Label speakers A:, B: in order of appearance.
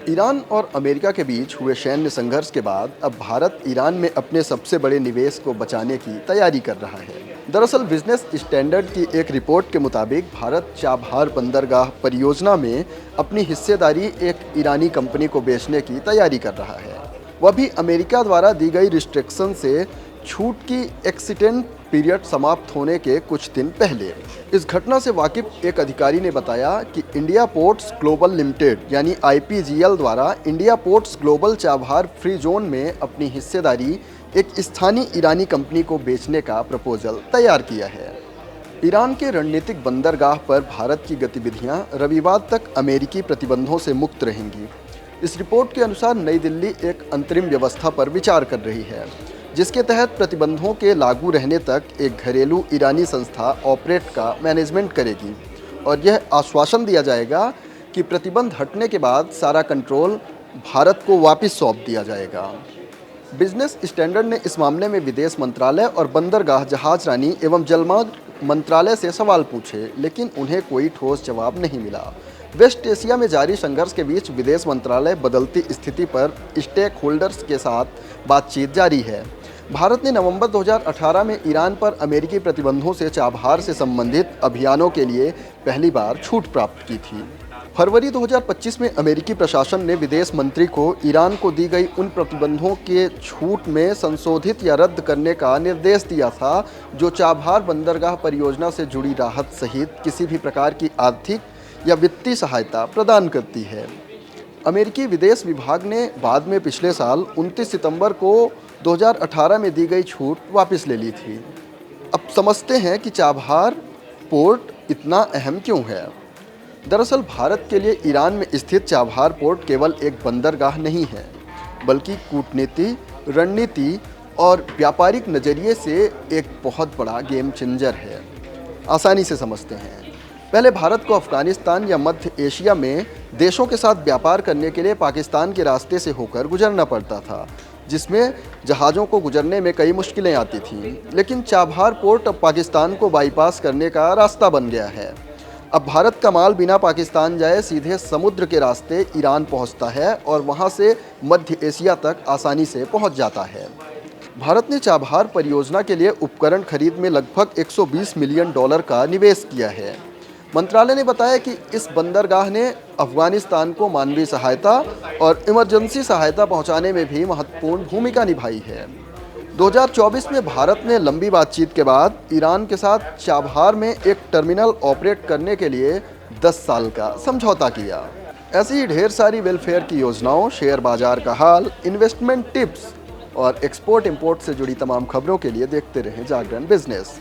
A: Iran और America के बीच हुए सैन्य संघर्ष के बाद अब भारत ईरान में अपने सबसे बड़े निवेश को बचाने की तैयारी कर रहा है। दरअसल बिजनेस स्टैंडर्ड की एक रिपोर्ट के मुताबिक भारत चाबहार बंदरगाह परियोजना में अपनी हिस्सेदारी एक ईरानी कंपनी को बेचने की तैयारी कर रहा है, वह भी अमेरिका द्वारा दी गई रिस्ट्रिक्शन से छूट की एक्सीडेंट पीरियड समाप्त होने के कुछ दिन पहले। इस घटना से वाकिफ एक अधिकारी ने बताया कि इंडिया पोर्ट्स ग्लोबल लिमिटेड यानी IPGL द्वारा India ports global Chabahar free zone में अपनी हिस्सेदारी एक स्थानीय ईरानी कंपनी को बेचने का प्रपोजल तैयार किया है। ईरान के रणनीतिक बंदरगाह पर भारत की गतिविधियां रविवार तक अमेरिकी प्रतिबंधों से मुक्त रहेंगी। इस रिपोर्ट के अनुसार नई दिल्ली एक अंतरिम व्यवस्था पर विचार कर रही है, जिसके तहत प्रतिबंधों के लागू रहने तक एक घरेलू ईरानी संस्था ऑपरेट का मैनेजमेंट करेगी और यह आश्वासन दिया जाएगा कि प्रतिबंध हटने के बाद सारा कंट्रोल भारत को वापस सौंप दिया जाएगा। बिजनेस स्टैंडर्ड ने इस मामले में विदेश मंत्रालय और बंदरगाह जहाज रानी एवं जलमार्ग मंत्रालय से सवाल पूछे, लेकिन उन्हें कोई ठोस जवाब नहीं मिला। वेस्ट एशिया में जारी संघर्ष के बीच विदेश मंत्रालय बदलती स्थिति पर स्टेक होल्डर्स के साथ बातचीत जारी है। भारत ने नवंबर 2018 में ईरान पर अमेरिकी प्रतिबंधों से चाबहार से संबंधित अभियानों के लिए पहली बार छूट प्राप्त की थी। फरवरी 2025 में अमेरिकी प्रशासन ने विदेश मंत्री को ईरान को दी गई उन प्रतिबंधों के छूट में संशोधित या रद्द करने का निर्देश दिया था जो चाबहार बंदरगाह परियोजना से जुड़ी राहत सहित किसी भी प्रकार की आर्थिक या वित्तीय सहायता प्रदान करती है। अमेरिकी विदेश विभाग ने बाद में पिछले साल 29 सितंबर को 2018 में दी गई छूट वापस ले ली थी। अब समझते हैं कि चाबहार पोर्ट इतना अहम क्यों है। दरअसल भारत के लिए ईरान में स्थित चाबहार पोर्ट केवल एक बंदरगाह नहीं है, बल्कि कूटनीति, रणनीति और व्यापारिक नज़रिए से एक बहुत बड़ा गेम चेंजर है। आसानी से समझते हैं। पहले भारत को अफगानिस्तान या मध्य एशिया में देशों के साथ व्यापार करने के लिए पाकिस्तान के रास्ते से होकर गुजरना पड़ता था, जिसमें जहाज़ों को गुजरने में कई मुश्किलें आती थीं। लेकिन चाबहार पोर्ट अब पाकिस्तान को बाईपास करने का रास्ता बन गया है। अब भारत का माल बिना पाकिस्तान जाए सीधे समुद्र के रास्ते ईरान पहुंचता है और वहां से मध्य एशिया तक आसानी से पहुंच जाता है। भारत ने चाबहार परियोजना के लिए उपकरण खरीद में लगभग $120 मिलियन का निवेश किया है। मंत्रालय ने बताया कि इस बंदरगाह ने अफगानिस्तान को मानवीय सहायता और इमरजेंसी सहायता पहुंचाने में भी महत्वपूर्ण भूमिका निभाई है। 2024 में भारत ने लंबी बातचीत के बाद ईरान के साथ चाबहार में एक टर्मिनल ऑपरेट करने के लिए 10 साल का समझौता किया। ऐसी ही ढेर सारी वेलफेयर की योजनाओं, शेयर बाजार का हाल, इन्वेस्टमेंट टिप्स और एक्सपोर्ट इंपोर्ट से जुड़ी तमाम खबरों के लिए देखते रहें जागरण बिजनेस।